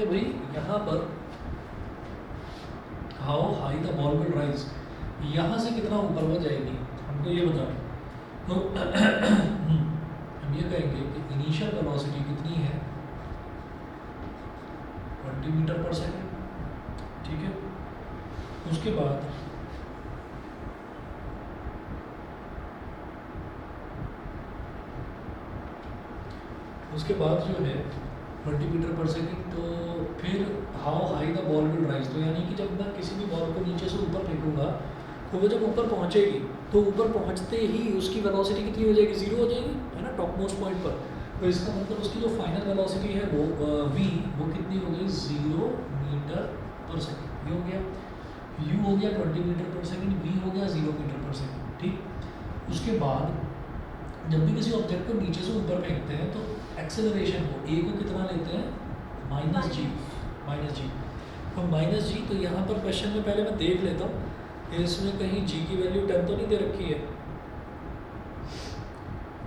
भाई यहाँ पर how high the ball will rise, यहाँ से कितना ऊपर वो जाएगी हमको ये बता। तो हम ये कहेंगे कि इनिशियल वेलोसिटी कितनी है 20 मीटर पर सेकेंड, ठीक है। उसके बाद जो है 20 मीटर पर सेकेंड, तो फिर how high the ball will rise, तो यानी कि जब मैं किसी भी बॉल को नीचे से ऊपर फेंकूंगा तो वो जब ऊपर पहुंचेगी तो ऊपर पहुंचते ही उसकी वेलोसिटी कितनी हो जाएगी, जीरो हो जाएगी, है ना, टॉप मोस्ट पॉइंट पर। तो इसका मतलब उसकी जो फाइनल वेलोसिटी है वो v वो कितनी हो गई 0 मीटर पर सेकेंड। ये हो गया u हो गया 20 मीटर पर सेकेंड, v हो गया 0 मीटर पर सेकेंड, ठीक। उसके बाद जब भी किसी ऑब्जेक्ट को नीचे से ऊपर फेंकते हैं तो एक्सेलरेशन को a को कितना लेते हैं माइनस जी। तो माइनस जी, तो यहाँ पर क्वेश्चन में पहले मैं देख लेता हूँ कि इसमें कहीं g की वैल्यू 10 तो नहीं दे रखी है,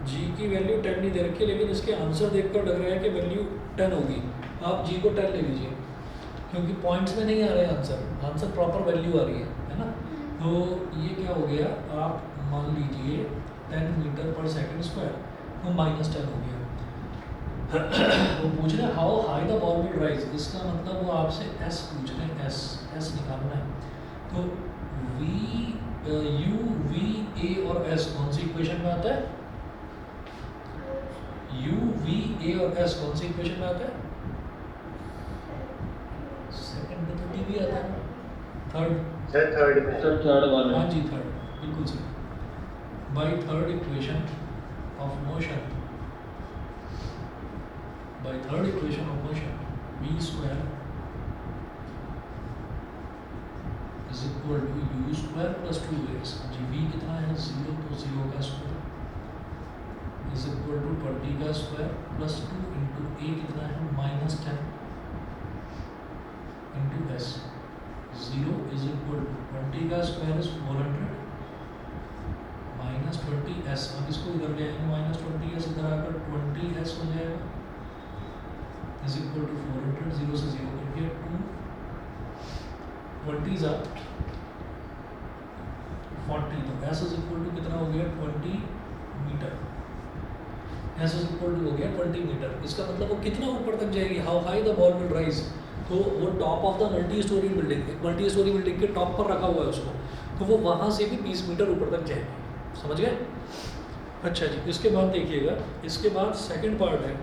g की वैल्यू 10 नहीं दे रखी है, लेकिन इसके आंसर देखकर लग रहा है कि वैल्यू 10 होगी। आप g को 10 ले लीजिए क्योंकि पॉइंट्स में नहीं आ रहे हैं आंसर प्रॉपर वैल्यू आ रही है ना। तो ये क्या हो गया, आप मान लीजिए 10 मीटर पर सेकेंड स्क्वायर, तो माइनस 10 हो गया। वो पूछ रहे हैं how high the ball will rise, इसका मतलब वो आपसे s पूछ रहे हैं, s निकालना है। तो u v a और s कौन सी इक्वेशन में आता है, u v a और s कौन सी इक्वेशन में आता है, सेकंड में तो t भी आता है, थर्ड वाला, हाँ जी थर्ड, बिल्कुल सही। By third equation of motion v square is equal to u square plus 2as जी। v कितना है 0, तो 0 का स्क्वायर इज इक्वल टू 20 का स्क्वायर प्लस 2 इंटू a कितना है minus 10 into s। 0 is equal to 20 का स्क्वायर इज 400 माइनस 20s। अब इसको इधर ले आएंगे, माइनस 20s इधर आकर 20s हो जाएगा इज इक्वल टू 400, 0 से 0 करके 2 20 जा 40, तो s इज इक्वल टू कितना हो गया 20 metre, s is equal to हो गया 20 मीटर। इसका मतलब वो कितना ऊपर तक जाएगी, how high the ball will rise, तो वो top of the multi storey building के टॉप पर रखा हुआ है उसको, तो वो वहाँ से भी 20 मीटर ऊपर तक जाएगी, समझ गए। अच्छा जी, इसके बाद देखिएगा, इसके बाद सेकंड पार्ट है।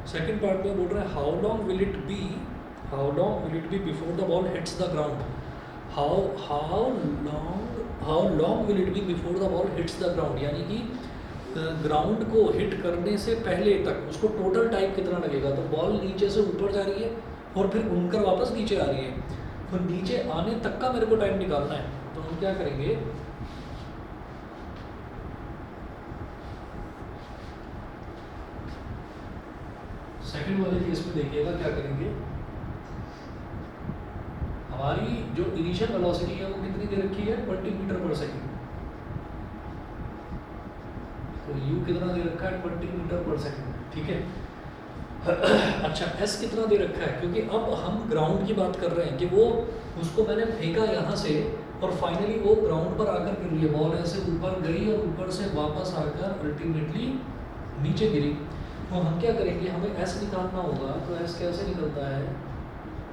सेकंड पार्ट में बोल रहा है how long will it be before the ball hits the ground, how long will it be before the ball hits the ground, यानी कि ग्राउंड को हिट करने से पहले तक उसको टोटल टाइम कितना लगेगा। तो बॉल नीचे से ऊपर जा रही है और फिर घूमकर वापस नीचे आ रही है, तो नीचे आने तक का मेरे को टाइम निकालना है। तो हम क्या करेंगे, सेकंड वाले केस में देखिएगा क्या करेंगे, हमारी जो इनिशियल वेलोसिटी है वो कितनी दे रखी है 20 मीटर पर सेकेंड, तो u कितना दे रखा है 20 मीटर पर सेकेंड, ठीक है। अच्छा s कितना दे रखा है, क्योंकि अब हम ग्राउंड की बात कर रहे हैं कि वो उसको मैंने फेंका यहाँ से और फाइनली वो ग्राउंड पर आकर गिर रही है, बॉल ऐसे ऊपर गई और ऊपर से वापस आकर अल्टीमेटली नीचे गिरी। तो हम क्या करेंगे, हमें s निकालना होगा। तो s कैसे निकलता है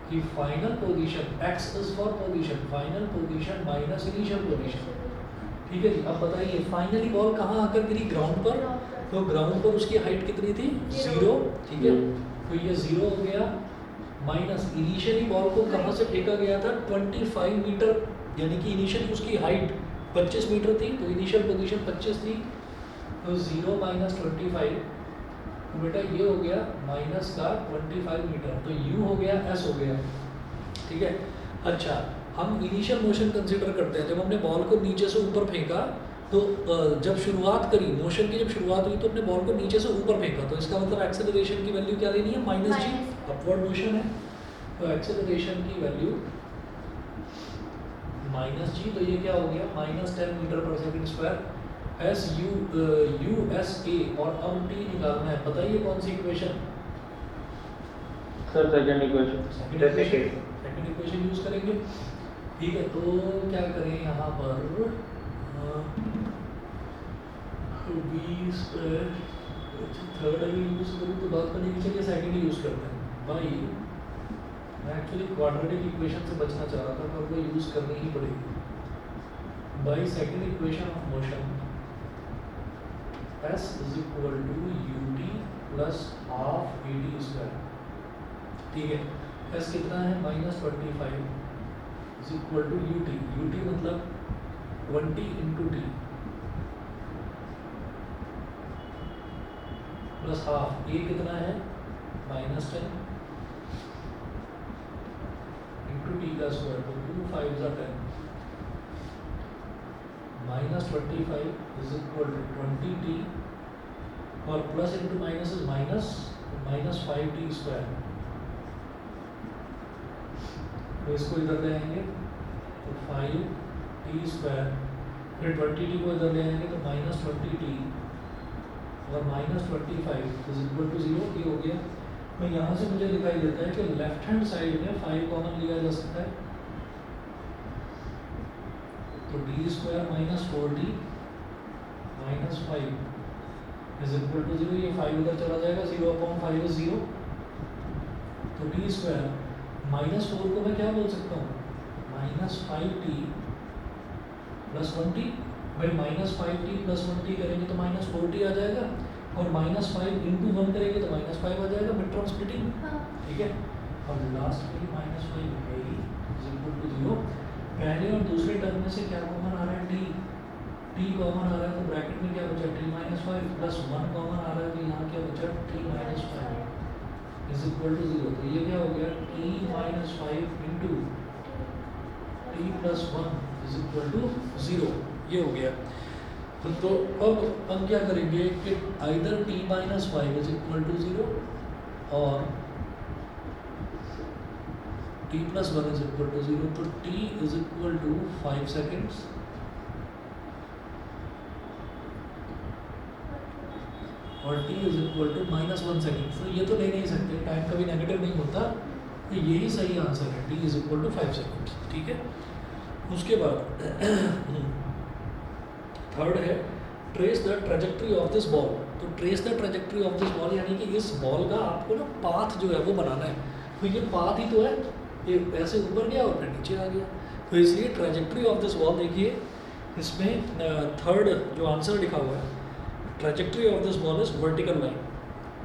कि final position, x is for position, final position minus initial position, ठीक है जी। अब बताइए फाइनली बॉल कहाँ आकर गिरी, ग्राउंड पर, तो ग्राउंड पर उसकी हाइट कितनी थी 0, ठीक है। तो ये 0 हो गया माइनस इनिशियली बॉल को कहाँ से फेंका गया था 25 मीटर, यानी कि इनिशियली उसकी हाइट 25 मीटर थी, तो इनिशियल पोजीशन 25 थी, तो 0 माइनस 25, तो बेटा ये हो गया माइनस का 25 मीटर, तो u हो गया s हो गया, ठीक है। अच्छा, हम इनिशियल मोशन कंसीडर करते हैं, जब हमने बॉल को नीचे से ऊपर फेंका, तो जब शुरुआत करी मोशन की, जब शुरुआत हुई तो अपने बॉल को नीचे से ऊपर फेंका, तो इसका मतलब एक्सेलरेशन की वैल्यू क्या लेनी है माइनस जी, अपवर्ड मोशन है, तो एक्सेलरेशन की वैल्यू माइनस जी, तो ये क्या हो गया minus 10 metre per second square, u s a, और अब t निकालना है। बताइए कौन सी equation, sir second equation second equation use करेंगे। ठीक है, तो क्या करें यहाँ पर बी स्क्वायर, थर्ड अगर यूज करूँ तो बात करने की, चलिए सेकंड ही यूज करते हैं भाई। मैं एक्चुअली क्वाड्रेटिक इक्वेशन से बचना चाह रहा था पर वो यूज करनी ही पड़ेगी। By second equation of motion s is equal to ut plus half at square. ठीक है, s कितना है -25 is equal to ut, ut मतलब 20 into t plus half, a कितना है -10 इंटू टी का स्क्वायर, तो 2 5 ज़ा 10 -25 इज इक्वल टू 20t और plus into minus is minus, -5t square. तो इसको इधर ले आएंगे तो 5t स्क्वायर, फिर 20t को इधर ले आएंगे तो -20t और -25 इज इक्वल टू 0। ये हो गया। तो यहाँ से मुझे दिखाई देता है कि लेफ्ट हैंड साइड में 5 कॉमन लिया जा सकता है, तो d square -4d -5 is equal to 0। ये 5 उधर चला जाएगा, 0/5 इज 0। तो d स्क्वायर -4 को मैं क्या बोल सकता हूँ -5t प्लस 1t। भाई -5t प्लस 1t करेंगे तो -4t आ जाएगा और -5 इंटू 1 करेंगे तो -5 आ जाएगा, मिड टर्म स्प्लिटिंग। ठीक है, और लास्ट में -5 है ही इज इक्वल टू 0। पहले और दूसरे टर्म में से क्या कॉमन आ रहा है t कॉमन आ रहा है, तो ब्रैकेट में क्या बचा t-5 प्लस 1 कॉमन आ रहा है, तो यहाँ क्या बचा t-5 इज इक्वल टू 0। तो ये क्या हो गया t-5 into t plus 1 is equal to 0। ये हो गया। तो अब हम क्या करेंगे कि either t-5 is equal to 0 और t plus 1 is equal to 0। तो t is equal to 5 seconds और t is equal to -1 second. तो ये तो ले नहीं सकते, टाइम कभी नेगेटिव नहीं होता, तो यही सही आंसर है, t is equal to 5 second. ठीक है, उसके बाद थर्ड है trace the trajectory of this ball. तो trace the trajectory of this ball यानी कि इस बॉल का आपको ना पाथ जो है वो बनाना है। तो ये पाथ ही तो है, ये ऐसे ऊपर गया और फिर नीचे आ गया, तो इसलिए ट्रेजेक्ट्री ऑफ दिस बॉल देखिए इसमें थर्ड जो आंसर लिखा हुआ है, trajectory of this ball is vertical line.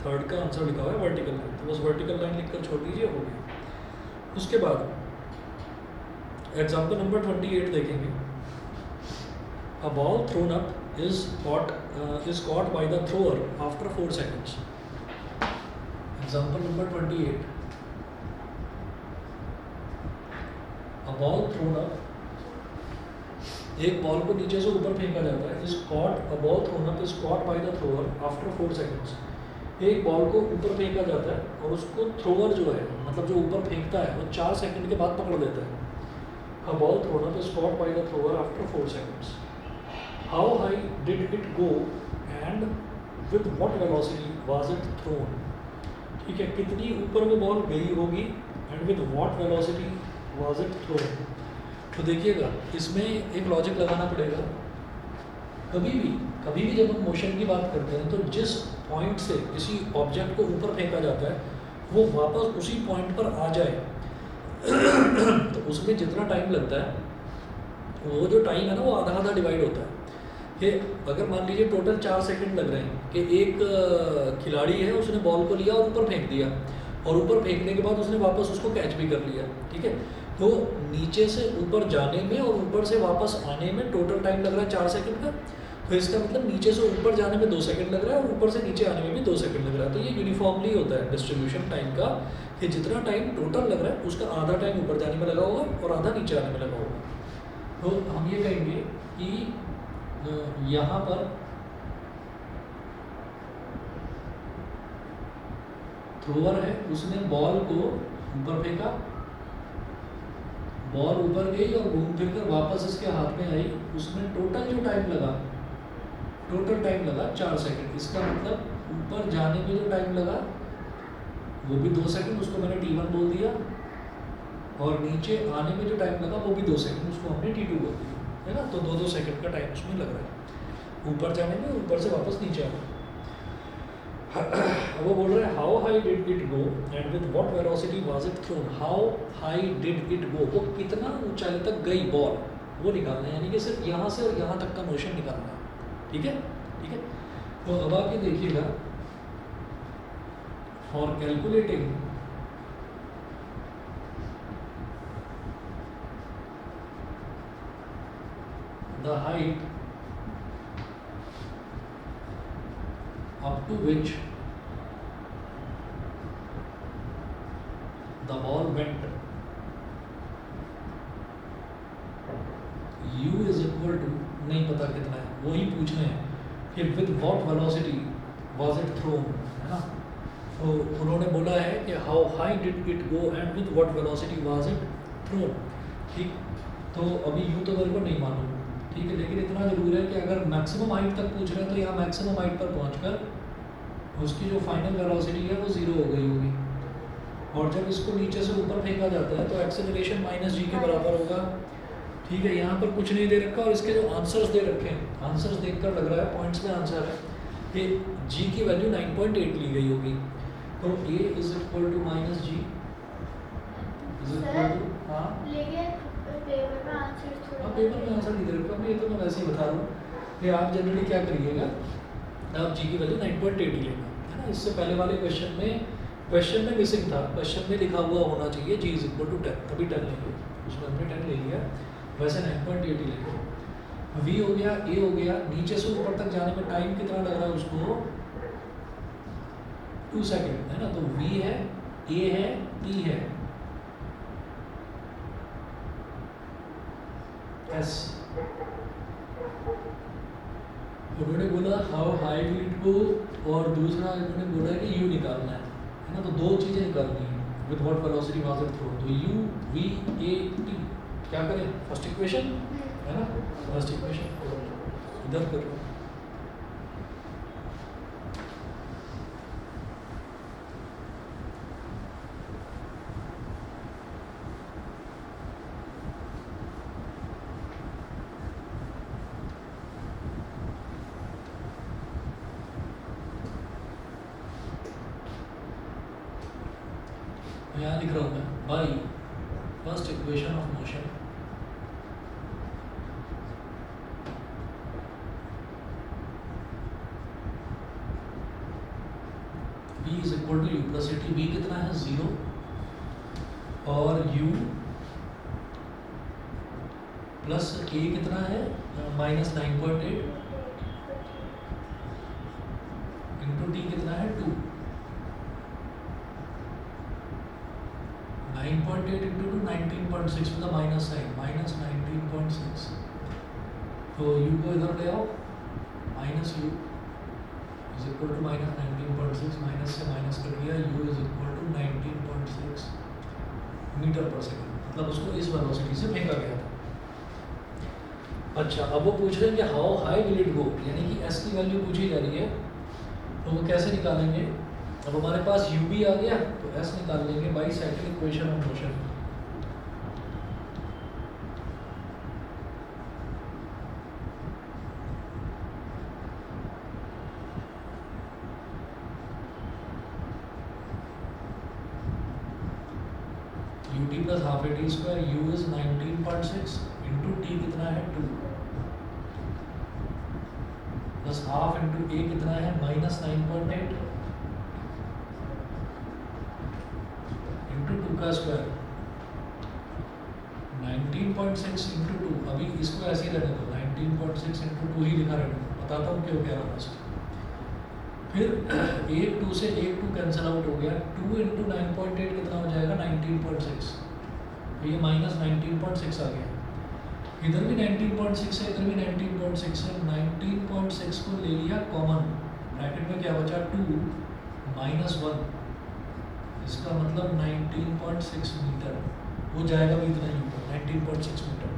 Third का आंसर लिखा हुआ है वर्टिकल लाइन, तो बस वर्टिकल लाइन लिखकर छोड़ दीजिए, हो गया। उसके बाद एग्जाम्पल नंबर 28 देखेंगे। A ball thrown up is caught by the thrower after 4 seconds. Example number 28. A ball thrown up, एक बॉल को नीचे से ऊपर फेंका जाता है, a ball thrown up is caught by the thrower after 4 seconds. एक बॉल को ऊपर फेंका जाता है और उसको थ्रोअर जो है, मतलब जो ऊपर फेंकता है, वो 4 सेकंड के बाद पकड़ लेता है। A ball thrown up is caught by the thrower after 4 seconds. How high did it go and with what velocity was it thrown? ठीक है, कितनी ऊपर वो बॉल गई होगी and with what velocity was it thrown? तो देखिएगा इसमें एक लॉजिक लगाना पड़ेगा। कभी भी जब हम मोशन की बात करते हैं तो जिस पॉइंट से किसी ऑब्जेक्ट को ऊपर फेंका जाता है वो वापस उसी पॉइंट पर आ जाए तो उसमें जितना टाइम लगता है वो जो टाइम है ना वो आधा डिवाइड होता है। कि अगर मान लीजिए टोटल 4 सेकंड लग रहे हैं कि एक खिलाड़ी है उसने बॉल को लिया और ऊपर फेंक दिया और ऊपर फेंकने के बाद उसने वापस उसको कैच भी कर लिया, ठीक है, तो नीचे से ऊपर जाने में और ऊपर से वापस आने में टोटल टाइम लग रहा है 4 सेकंड का। तो इसका मतलब नीचे से ऊपर जाने में 2 सेकंड लग रहा है और ऊपर से नीचे आने में भी 2 सेकंड लग रहा है। तो ये यूनिफॉर्मली होता है डिस्ट्रीब्यूशन टाइम का कि जितना टाइम टोटल लग रहा है उसका आधा टाइम ऊपर जाने में लगा होगा और आधा नीचे आने में लगा होगा। तो हम ये कहेंगे कि यहाँ पर थ्रोअर है, उसने बॉल को ऊपर फेंका, बॉल ऊपर गई और घूम फिर कर वापस इसके हाथ में आई। उसमें टोटल जो टाइम लगा 4 सेकंड। इसका मतलब ऊपर जाने में जो टाइम लगा वो भी 2 सेकंड, उसको मैंने T1 बोल दिया, और नीचे आने में जो टाइम लगा वो भी 2 सेकंड, उसको हमने T2 बोल दिया, है ना। तो 2-2 सेकंड का टाइम उसमें लग रहा है ऊपर जाने में, ऊपर से वापस नीचे आने में। वो बोल रहे हैं how high did it go and with what velocity was it thrown. How high did it go, वो कितना ऊंचाई तक गई बॉल, वो निकालना है, यानी कि सिर्फ यहाँ से और यहाँ तक का मोशन निकालना है। ठीक है, ठीक है। तो अब आप ये देखिएगा, for calculating the height up to which the ball went, u is equal to, नहीं पता कितना है, वही पूछना है। फिर with what velocity was it thrown, है ना। तो उन्होंने बोला है कि how high did it go and with what velocity was it thrown। ठीक, तो अभी u तो मेरे को नहीं मालूम, ठीक है, लेकिन इतना जरूर है कि अगर मैक्सिमम हाइट तक पूछ रहे हैं तो यहाँ मैक्सिमम हाइट पर पहुँचकर उसकी जो फाइनल वेलोसिटी है वो 0 हो गई होगी, और जब इसको नीचे से ऊपर फेंका जाता है तो एक्सेलरेशन माइनस g के बराबर होगा। ठीक है, यहाँ पर कुछ नहीं दे रखा, और इसके जो आंसर्स दे रखे हैं, आंसर्स देखकर लग रहा है पॉइंट्स में आंसर है कि g की वैल्यू 9.8 ली गई होगी। तो a is equal to minus g is equal to, हाँ पेपर में आंसर थोड़ा, पेपर में आंसर नहीं दे रखा, ये तो मैं वैसे ही बता रहा हूँ कि आप जनरली क्या करिएगा, आप जी की वैल्यू 9.8 ही लेगा, है ना। इससे पहले वाले क्वेश्चन में मिसिंग था, क्वेश्चन में लिखा हुआ होना चाहिए जी इज इक्वल टू 10, तभी 10 लेंगे, उसमें हमने 10 ले लिया, वैसे 9.8 ही लेंगे। v हो गया, a हो गया, नीचे से ऊपर तक जाने में टाइम कितना लग रहा है उसको, 2 सेकेंड, है ना। तो v है, a है, t है, s। उन्होंने बोला हाउ हाई डिड इट गो, और दूसरा उन्होंने बोला कि u निकालना है ना। तो दो चीज़ें निकालनी है, with what velocity was it thrown. तो u v a t, क्या करें, फर्स्ट इक्वेशन है ना, फर्स्ट इक्वेशन इधर करो। यहाँ लिख रहा हूँ मैं, by first equation of motion v is equal to u plus a t. v कितना है 0, और u प्लस a कितना है माइनस 9.8 इंटू टी कितना है 2, 9.8 इंटू 2 19.6 में माइनस साइन, माइनस 19.6। तो u को इधर ले आओ, minus u is equal to minus 19.6, minus से माइनस कर दिया, u is equal to 19.6 metre per second, मतलब उसको इस वेलोसिटी से फेंका गया था। अच्छा, अब वो पूछ रहे हैं कि how high will it go, यानी कि s की वैल्यू पूछी जा रही है, तो वो कैसे निकालेंगे। अब हमारे पास u भी आ गया, तो s निकाल लेंगे by second equation of motion. ut plus half A T square, u is 19.6 into T कितना है 2, प्लस हाफ इंटू a कितना है माइनस 9.8 इंटू 2 का स्क्वायर, 19.6 इंटू 2। अभी इसको ऐसे ही रहने दो, 19.6 इंटू 2 ही लिखा रहने दो, बताता हूँ क्यों कह रहा हूँ इसको। फिर एक 2 से एक 2 कैंसिल आउट हो गया, 2 इंटू 9.8 कितना हो जाएगा 19.6, तो ये माइनस 19.6 आ गया। इधर भी 19.6 है, इधर भी 19.6 है, 19.6 को ले लिया कॉमन, ब्रैकेट में क्या बचा 2 माइनस 1, इसका मतलब 19.6 मीटर, वो जाएगा भी इतना ही ऊपर 19.6 मीटर।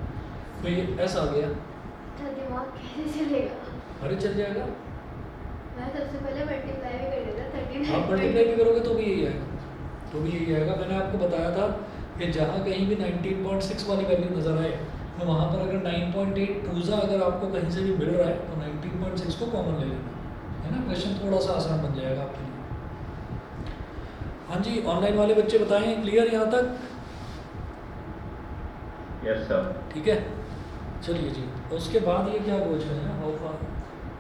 तो ये एस आ गया। तो दिमाग कैसे चलेगा? अरे चल जाएगा, मैं सबसे पहले मल्टीप्लाई भी कर देता, 39 आप मल्टीप्लाई भी करोगे तो भी यही आएगा। तो भी यही आएगा। मैंने आपको बताया था कि जहाँ कहीं भी 19.6 वाली वैल्यू नज़र आए तो वहाँ पर अगर 9.82 अगर आपको कहीं से भी मिल रहा है तो 19.6 को कॉमन ले लेना है ना। क्वेश्चन थोड़ा सा आसान बन जाएगा आपके लिए। हाँ जी, ऑनलाइन वाले बच्चे बताएं, क्लियर यहाँ तक? Yes sir. ठीक है, चलिए जी। उसके बाद ये क्या पूछ रहे हैं,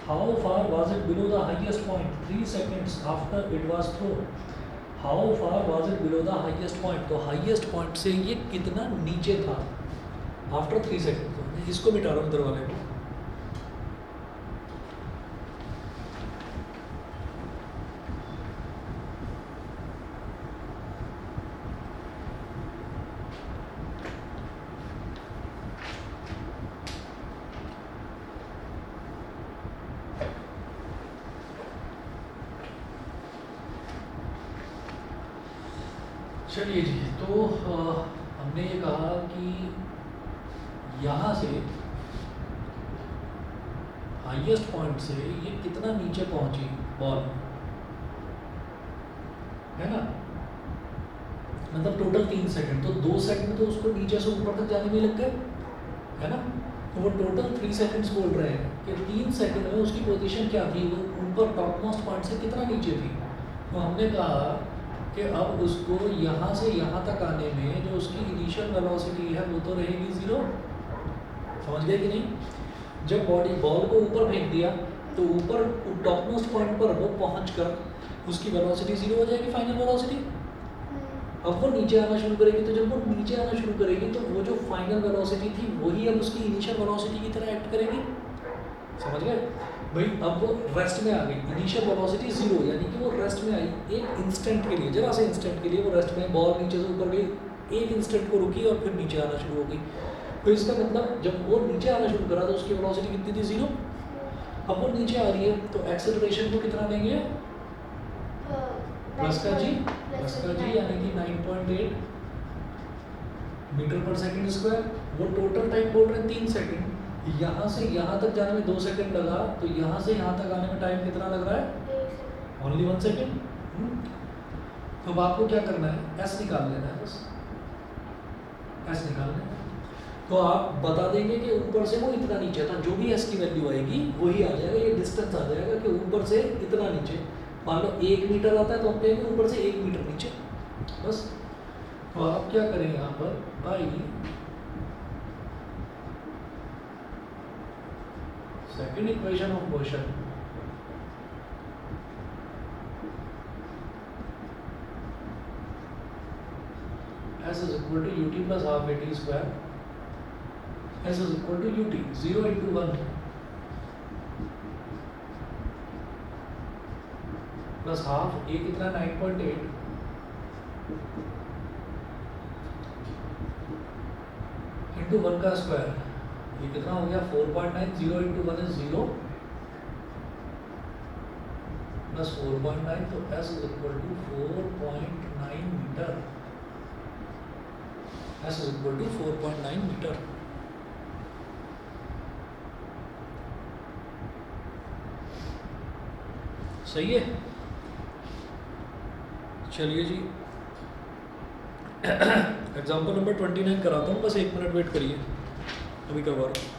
how far was it below the highest point 3 seconds after it was thrown. How far was it below the highest point, तो हाईएस्ट पॉइंट से ये कितना नीचे था आफ्टर 3 सेकंड। तो इसको मिटा रहा हूँ इधर वाले को। चलिए जी, तो हमने ये कहा कि यहाँ से हाईएस्ट पॉइंट से ये कितना नीचे पहुंची बॉल, है ना। मतलब टोटल 3 सेकंड, तो 2 सेकंड तो उसको नीचे से ऊपर तक जाने में लग गए, है ना। तो वो टोटल 3 सेकंड्स बोल रहे हैं कि 3 सेकंड में उसकी पोजीशन क्या थी, वो ऊपर टॉप मोस्ट पॉइंट से कितना नीचे थी। तो हमने कहा कि अब उसको यहाँ से यहाँ तक आने में जो उसकी इनिशियल वेलोसिटी है वो तो रहेगी 0। समझ गए कि नहीं। जब बॉल को ऊपर फेंक दिया तो ऊपर टॉप मोस्ट पॉइंट पर वो पहुंचकर उसकी वेलोसिटी 0 हो जाएगी, फाइनल वेलोसिटी। अब वो नीचे आना शुरू करेगी, तो जब वो नीचे आना शुरू करेगी तो वो जो फाइनल वेलोसिटी थी वही अब उसकी इनिशियल वेलोसिटी की तरह एक्ट करेगी। समझ गए भाई। अब वो रेस्ट में आ गई, इनिशियल वेलोसिटी 0, यानी कि वो रेस्ट में आई एक इंस्टेंट के लिए, जरा से इंस्टेंट के लिए वो रेस्ट में, बॉल नीचे से ऊपर गई, एक इंस्टेंट को रुकी और फिर नीचे आना शुरू हो गई। तो इसका मतलब जब वो नीचे आना शुरू करा तो उसकी वेलोसिटी कितनी थी, 0। अब वो नीचे आ रही है तो एक्सेलरेशन को कितना लेंगे, प्लस का जी, यानी कि 9.8 मीटर पर सेकंड स्क्वायर। वो टोटल टाइम बोल रहे हैं 3 सेकंड। यहाँ से यहाँ तक जाने में 2 सेकंड लगा, तो यहाँ से यहाँ तक आने में टाइम कितना लग रहा है, ओनली 1 सेकंड। तो अब आपको क्या करना है, एस निकाल लेना है, बस एस निकालना है। तो आप बता देंगे कि ऊपर से वो इतना नीचे था, जो भी एस की वैल्यू आएगी वही आ जाएगा, ये डिस्टेंस आ जाएगा कि ऊपर से इतना नीचे। मान लो 1 मीटर आता है तो हम कहेंगे ऊपर से 1 मीटर नीचे, बस। तो आप क्या करें यहाँ पर, by second equation of motion, S is equal to ut plus half at square, S is equal to ut 0 into 1 plus half, ये कितना 9.8 into 1 का स्क्वायर, ये कितना हो गया 4.9, 0 into 1 is 0 plus 4.9, तो S is equal to 4.9 metre, S is equal to 4.9 metre. सही है। चलिए जी, एग्जाम्पल नंबर 29 कराता हूँ, बस 1 मिनट वेट करिए, अभी करवा रहा हूँ।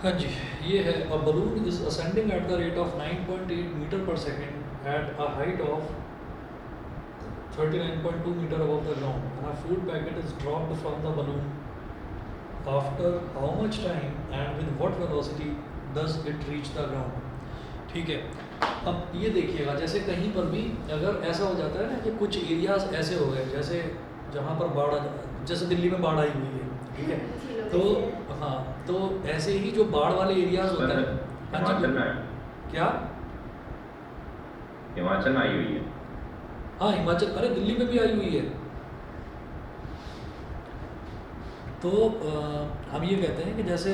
हाँ जी, ये है a balloon is ascending at the rate of 9.8 metre per second at a height of 39.2 metre above the ground and a food packet is dropped from the balloon. After how much time and with what velocity does it reach the ground? ठीक है, अब ये देखिएगा, जैसे कहीं पर भी अगर ऐसा हो जाता है ना कि कुछ एरियाज ऐसे हो गए, जैसे जहाँ पर बाढ़ जैसे दिल्ली में बाढ़ आई हुई है, ठीक है, तो हाँ, तो ऐसे ही जो बाढ़ वाले एरियाज होते हैं, हाँ जी, हिमाचल में क्या, हिमाचल में आई हुई है। हाँ हिमाचल, अरे दिल्ली में भी आई हुई है। तो हम ये कहते हैं कि जैसे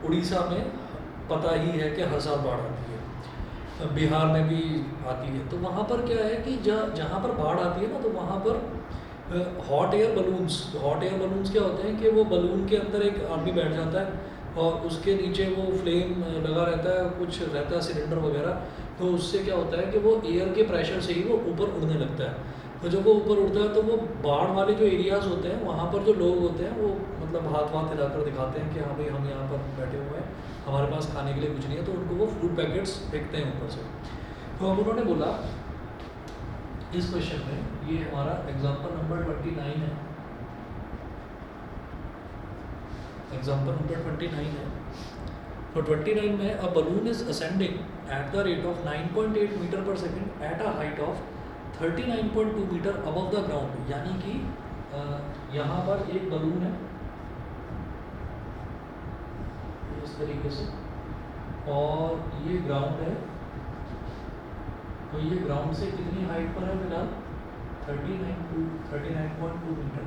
उड़ीसा में पता ही है कि हर साल बाढ़ आती है, बिहार में भी आती है, तो वहाँ पर क्या है कि जहाँ पर बाढ़ आती है ना, तो वहाँ पर हॉट एयर बलून्स क्या होते हैं कि वो बलून के अंदर एक आदमी बैठ जाता है और उसके नीचे वो फ्लेम लगा रहता है, कुछ रहता है सिलेंडर वगैरह, तो उससे क्या होता है कि वो एयर के प्रेशर से ही वो ऊपर उड़ने लगता है। तो जब वो ऊपर उड़ता है तो वो बाढ़ वाले जो एरियाज़ होते हैं वहाँ पर जो लोग होते हैं वो मतलब हाथ हिलाकर दिखाते हैं कि हाँ भाई हम यहाँ पर बैठे हुए हैं, हमारे पास खाने के लिए कुछ नहीं है, तो उनको वो फूड पैकेट्स फेंकते हैं ऊपर से। तो अब उन्होंने बोला इस क्वेश्चन में, ये हमारा एग्जाम्पल नंबर 29 है, एग्जाम्पल नंबर 29 है। तो 29 में a balloon is ascending at the rate of 9.8 metre per second at a height of 39.2 metre above the ground, यानी कि यहाँ पर एक बलून है इस तरीके से और ये ग्राउंड है, तो ये ग्राउंड से कितनी हाइट पर है फिलहाल 39.2 metre,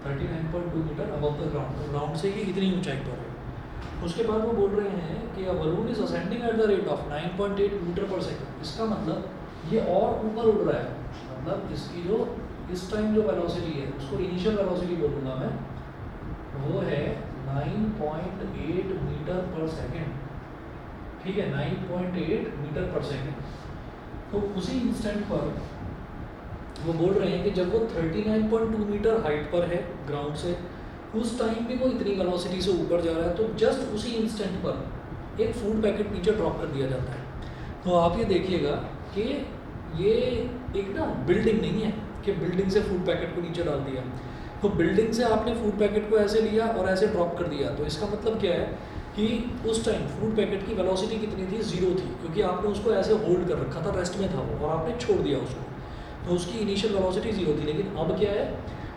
39.2 metre above the ground, तो ग्राउंड से ये इतनी ऊंचाई पर है। उसके बाद वो बोल रहे हैं कि a balloon is ascending at the rate of 9.8 metre per second, इसका मतलब ये और ऊपर उड़ रहा है, मतलब इसकी जो इस टाइम जो वेलोसिटी है उसको इनिशियल वेलोसिटी बोलूँगा मैं, वो है 9.8 मीटर पर सेकेंड, ठीक है, 9.8 मीटर पर सेकेंड। तो उसी इंस्टेंट पर वो बोल रहे हैं कि जब वो 39.2 मीटर हाइट पर है ग्राउंड से, उस टाइम भी वो इतनी वेलोसिटी से ऊपर जा रहा है, तो जस्ट उसी इंस्टेंट पर एक फूड पैकेट नीचे ड्रॉप कर दिया जाता है। तो आप ये देखिएगा कि ये एक ना बिल्डिंग नहीं है कि बिल्डिंग से फूड पैकेट को नीचे डाल दिया, तो बिल्डिंग से आपने फूड पैकेट को ऐसे लिया और ऐसे ड्रॉप कर दिया, तो इसका मतलब क्या है कि उस टाइम फूड पैकेट की वेलोसिटी कितनी थी, 0 थी, क्योंकि आपने उसको ऐसे होल्ड कर रखा था, रेस्ट में था वो, और आपने छोड़ दिया उसको, तो उसकी इनिशियल वेलोसिटी 0 थी। लेकिन अब क्या है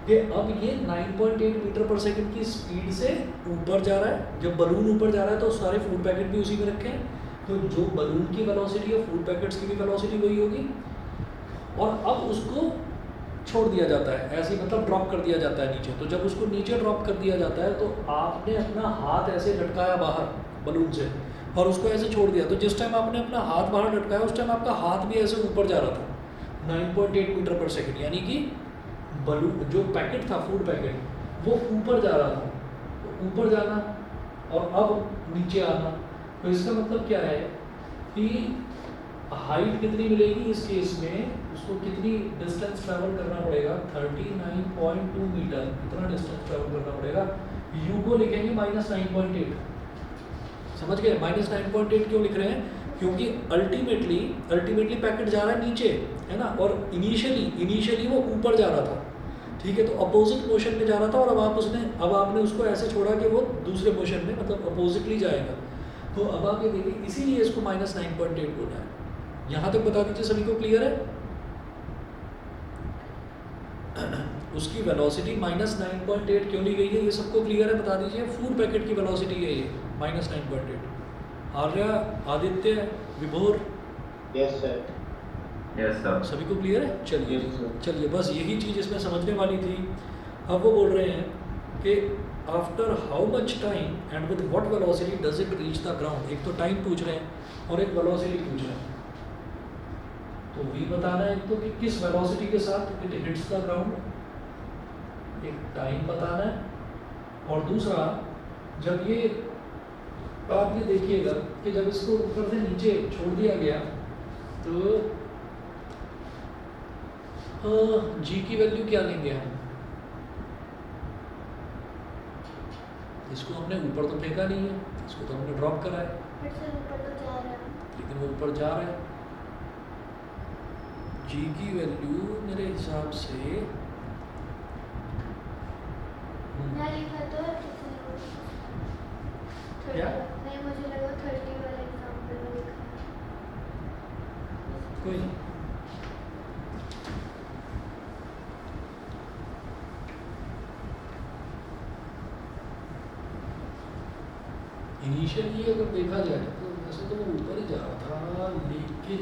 कि अब ये 9.8 मीटर पर सेकंड की स्पीड से ऊपर जा रहा है, जब बलून ऊपर जा रहा है तो सारे फूड पैकेट भी उसी में रखे हैं, तो जो बलून की वेलोसिटी है फूड पैकेट्स की भी वेलोसिटी वही होगी, और अब उसको छोड़ दिया जाता है ऐसे ही, मतलब ड्रॉप कर दिया जाता है नीचे। तो जब उसको नीचे ड्रॉप कर दिया जाता है तो आपने अपना हाथ ऐसे लटकाया बाहर बलून से और उसको ऐसे छोड़ दिया, तो जिस टाइम आपने अपना हाथ बाहर लटकाया उस टाइम आपका हाथ भी ऐसे ऊपर जा रहा था 9.8 मीटर पर सेकेंड, यानी कि बलून जो पैकेट था फूड पैकेट वो ऊपर जा रहा था, तो ऊपर जाना और अब नीचे आना, तो इसका मतलब क्या है कि हाइट कितनी मिलेगी इस केस में, उसको कितनी डिस्टेंस ट्रैवल करना पड़ेगा, 39.2 मीटर, इतना डिस्टेंस ट्रैवल करना पड़ेगा। यू को लिखेंगे -9.8, समझ गए, -9.8 क्यों लिख रहे हैं, क्योंकि अल्टीमेटली पैकेट जा रहा है नीचे, है ना, और इनिशियली वो ऊपर जा रहा था, ठीक है, तो अपोजिट मोशन में जा रहा था, और अब आपने उसको ऐसे छोड़ा कि वो दूसरे मोशन में मतलब अपोजिटली जाएगा, तो अब आप ये देखिए, इसीलिए इसको -9.8 बोला है। यहाँ तक बता दीजिए सभी को क्लियर है? उसकी वेलोसिटी -9.8 क्यों ली गई है ये सबको क्लियर है, बता दीजिए। फूड पैकेट की वेलोसिटी है ये -9.8। आर्या, आदित्य, विभोर, यस सर, यस सर, सभी को क्लियर है? चलिए Yes, sir. चलिए, बस यही चीज़ इसमें समझने वाली थी। अब वो बोल रहे हैं कि after how much time and with what velocity does it reach the ground. एक तो टाइम पूछ रहे हैं और एक वेलोसिटी पूछ रहे हैं, तो भी बताना है तो कि किस वेलोसिटी के साथ इट हिट्स द ग्राउंड, एक टाइम बताना है, और दूसरा जब ये आप ये देखिएगा कि जब इसको ऊपर से नीचे छोड़ दिया गया तो जी की वैल्यू क्या लेंगे हम, इसको हमने ऊपर तो फेंका नहीं है, इसको तो हमने ड्रॉप करा है, फिर से ऊपर तो जा रहा है। लेकिन वो ऊपर जा रहा है। जी की वैल्यू मेरे हिसाब से मैं लिखा तो क्या? नहीं, मुझे लगा 30 वाला एग्जाम्पल में लिखा है। कोई नहीं। इनिशियली अगर देखा जाए तो वैसे तो वो ऊपर ही जा रहा था, लेकिन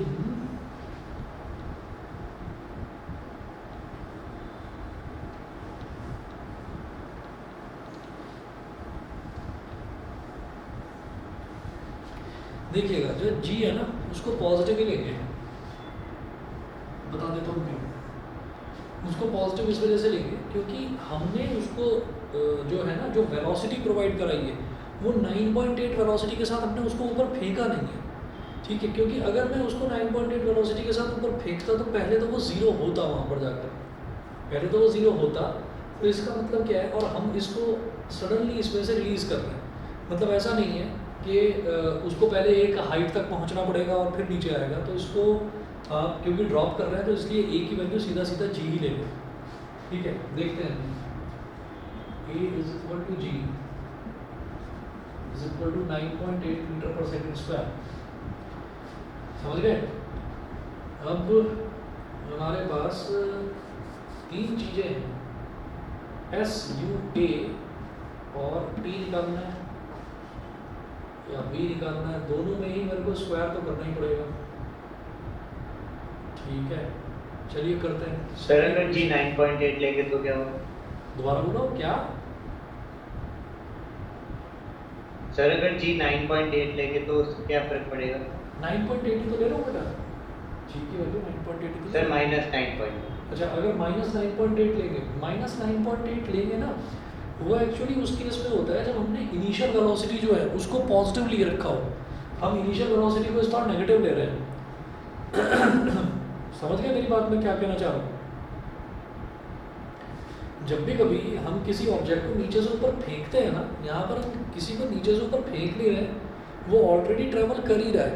देखिएगा जो जी है ना उसको पॉजिटिव ही लेंगे, बता देता हूँ क्यों। उसको पॉजिटिव इस वजह से लेंगे क्योंकि हमने उसको जो है ना जो वेलोसिटी प्रोवाइड कराई है वो 9.8 वेलोसिटी के साथ हमने उसको ऊपर फेंका नहीं है, ठीक है। क्योंकि अगर मैं उसको 9.8 वेलोसिटी के साथ ऊपर फेंकता तो पहले तो वो ज़ीरो होता, वहाँ पर जाकर पहले तो वो ज़ीरो होता। तो इसका मतलब क्या है, और हम इसको सडनली इसमें से रिलीज़ कर रहे हैं, मतलब ऐसा नहीं है कि उसको पहले एक हाइट तक पहुंचना पड़ेगा और फिर नीचे आएगा। तो इसको आप क्योंकि ड्रॉप कर रहे हैं तो इसलिए ए की वैल्यू सीधा सीधा जी ही ले लो, ठीक है। देखते हैं a is equal to g is equal to 9.8 metre per second square, समझ गए। अब हमारे पास तीन चीज़ें हैं, एस यू ए और टी निकालना है या बी निकालना है, दोनों में ही मेरे को स्क्वायर तो करना ही पड़ेगा, ठीक है। चलिए करते हैं। सर अगर जी 9.8 लेंगे तो क्या होगा? दोबारा बोलो क्या? सर अगर जी 9.8 लेंगे तो उससे क्या फर्क पड़ेगा? 9.80 तो ले लो बेटा, जी की वैल्यू 9.80 तो सर -9.8। अच्छा, अगर -9.8 लेंगे, -9.8 लेंगे ना, वो एक्चुअली उस केस में होता है जब हमने इनिशियल वेलोसिटी जो है उसको पॉजिटिव लिए रखा हो। हम इनिशियल वेलोसिटी को इस बार नेगेटिव ले रहे हैं। समझ गए मेरी बात, मैं क्या कहना चाह रहा हूँ। जब भी कभी हम किसी ऑब्जेक्ट को नीचे से ऊपर फेंकते हैं ना, यहाँ पर हम किसी को नीचे से ऊपर फेंक नहीं रहे, वो ऑलरेडी ट्रेवल कर ही रहा है,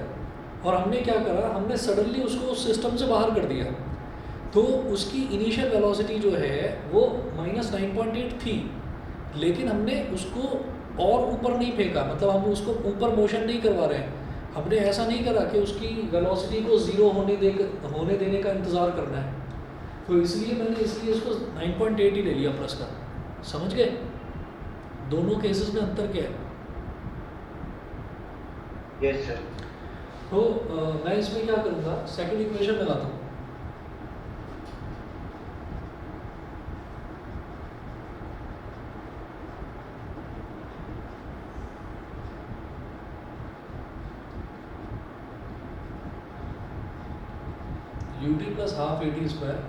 और हमने क्या करा, हमने सडनली उसको उस सिस्टम से बाहर कर दिया। तो उसकी इनिशियल वेलोसिटी जो है वो -9.8 थी, लेकिन हमने उसको और ऊपर नहीं फेंका, मतलब हम उसको ऊपर मोशन नहीं करवा रहे हैं। हमने ऐसा नहीं करा कि उसकी वेलोसिटी को ज़ीरो होने देने का इंतज़ार करना है। तो इसलिए मैंने इसको 9.8 ही ले लिया प्लस का, समझ गए। दोनों केसेस में अंतर क्या है? Yes sir. तो मैं इसमें क्या करूँगा, सेकंड इक्वेशन लगाता हूँ। ut plus half A T square,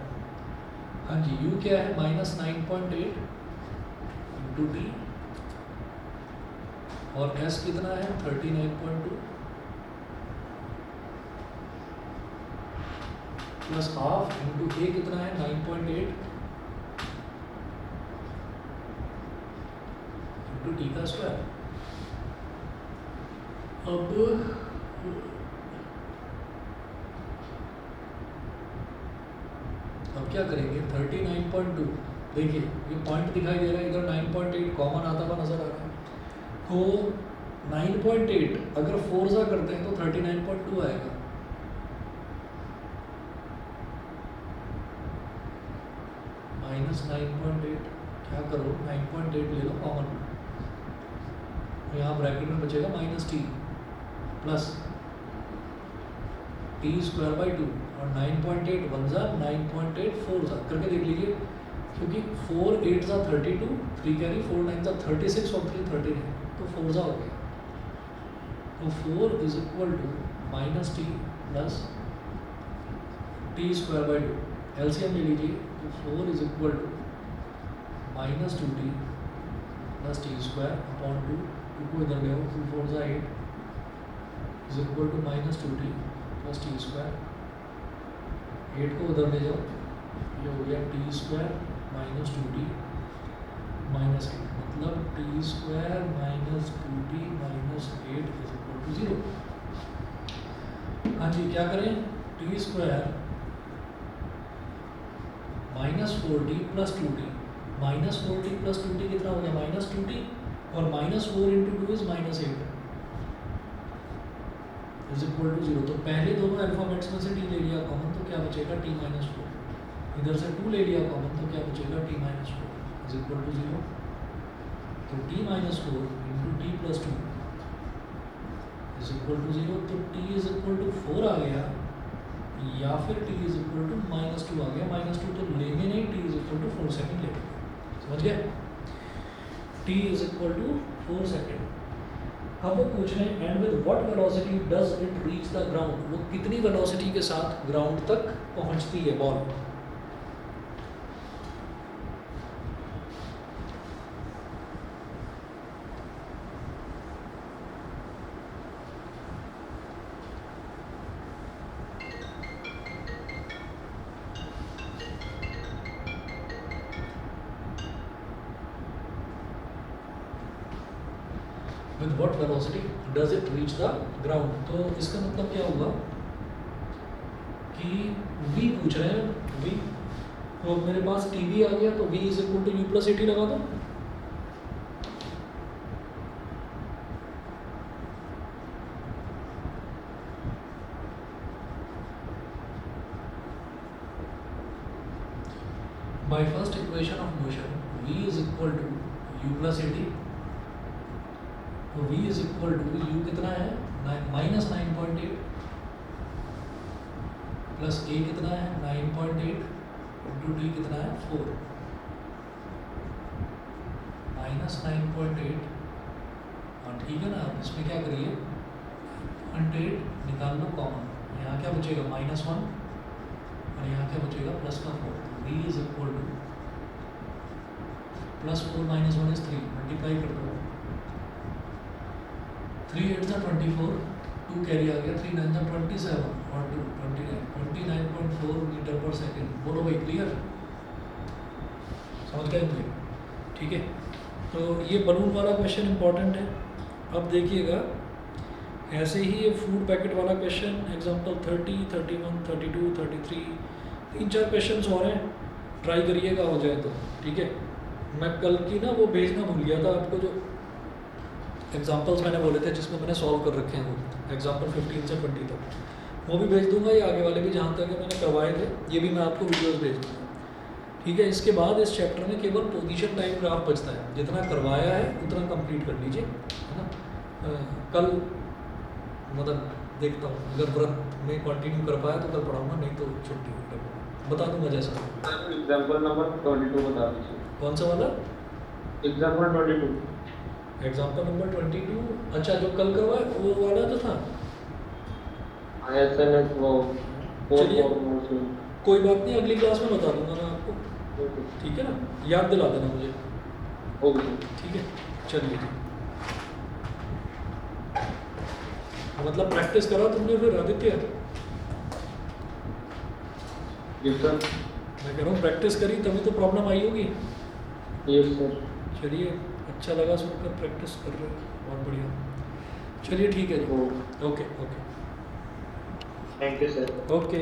हाँ जी, u क्या है -9.8 इंटू टी, और s कितना है 39.2 प्लस हाफ इंटू a कितना है 9.8 इंटू टी का स्क्वायर। अब क्या करेंगे, 39.2, देखिए ये पॉइंट दिखाई दे रहा है, इधर 9.8 कॉमन आता हुआ नजर आ रहा है। तो 9.8 अगर 4 सा करते हैं तो 39.2 आएगा। -9.8 क्या करो, 9.8 ले लो कॉमन, यहाँ ब्रैकेट में बचेगा -t plus t square by 2, और 9.8 वन ज़ा 9.8 4 ज़ा करके देख लीजिए, क्योंकि 4 8 ज़ा 32, 3 कैरी 4 9 ज़ा 36 और 3 13 है, तो 4 ज़ा हो गया। तो 4 is equal to -t plus t square by 2, LCM ले लीजिए, तो 4 is equal to -2t plus t square upon 2, 2 को इधर ले आओ, 2 4 ज़ा 8 is equal to -2t plus t square, 8 को उधर ले जाओ, ये हो गया टी स्क्वायर -2t -8, मतलब t square minus 2t minus 8 is equal to 0। हाँ जी, क्या करें? T square minus 4t plus 2t, minus 4t plus 2t कितना हो गया? माइनस 2t, और minus 4 into 2 is minus 8 is equal to 0। तो पहले दोनों अल्फाबेट्स में से t ले लिया कॉमन, तो क्या बचेगा? t minus 4। इधर से 2 ले लिया कॉमन, तो क्या बचेगा? t minus 4 is equal to 0। तो t minus 4 into t plus 2 is equal to 0। तो t इज इक्वल टू 4 आ गया, या फिर t is equal to minus 2 आ गया। माइनस 2 तो लेंगे नहीं, t is equal to 4 second लेंगे। समझ गए? t is equal to 4 second. अब वो पूछ रहे हैं and with what velocity does it reach the ground, वो कितनी वेलोसिटी के साथ ग्राउंड तक पहुंचती है ball. with what velocity does it reach the ground। तो इसका मतलब क्या हुआ कि v पूछ रहे हैं, v, तो मेरे पास tv आ गया, तो v is equal to u plus 80 लगा दो। by first equation of motion v is equal to u plus 80, तो v is equal to u कितना है? माइनस 9.8 प्लस a कितना है? 9.8 इंटू d कितना है? 4 माइनस 9.8। हाँ ठीक है ना। अब इसमें क्या करिए? 8 निकाल लो कॉमन, यहाँ क्या बचेगा? -1, और यहाँ क्या बचेगा? प्लस का 4। तो v is equal two plus 4 minus 1 is 3, multiply कर दो। 3 8 जा 24, 2 कैरी आ गया, 3 9 जा 27 और 2 29.4 मीटर पर सेकेंड। बोलो भाई, क्लियर? समझ गए मुझे? ठीक है, तो ये बलून वाला क्वेश्चन इंपॉर्टेंट है। अब देखिएगा, ऐसे ही ये फूड पैकेट वाला क्वेश्चन एग्जांपल 30, 31, 32, 33, 3-4 क्वेश्चन और हैं, ट्राई करिएगा हो जाए तो। ठीक है, मैं कल की ना वो भेजना भूल गया था आपको, जो एग्जाम्पल्स मैंने बोले थे जिसमें मैंने सॉल्व कर रखे हैं, वो एग्जाम्पल 15 से 20 तक, वो भी भेज दूंगा। ये आगे वाले भी जहाँ तक है मैंने करवाए थे, ये भी मैं आपको वीडियोस भेज दूँगा। ठीक है, इसके बाद इस चैप्टर में केवल पोजीशन टाइप ग्राफ बचता है। जितना करवाया है उतना कंप्लीट कर लीजिए, है ना। कल मतलब देखता हूँ, अगर व्रत में कंटिन्यू कर पाया तो कल पढ़ाऊँगा, नहीं तो छुट्टी बता दूँगा जैसा। एग्जाम्पल नंबर 22 बता दीजिए। कौन सा वाला? एग्जाम्पल 22। Example number 22। अच्छा, जो कल करवाया वो वाला जो था। ISNS वो चलिए, कोई बात नहीं, अगली क्लास में बता दूंगा मैं आपको। ठीक है ना, याद दिला देना मुझे। ओके, ठीक है, चलिए। मतलब प्रैक्टिस करा तुमने फिर आदित्य? Yes sir. मैं कह रहा हूँ प्रैक्टिस करी तभी तो प्रॉब्लम आई होगी। Yes sir. चलिए, अच्छा लगा सुनकर, प्रैक्टिस कर रहे हो, बहुत बढ़िया। चलिए ठीक है जी, okay okay thank you sir. Okay.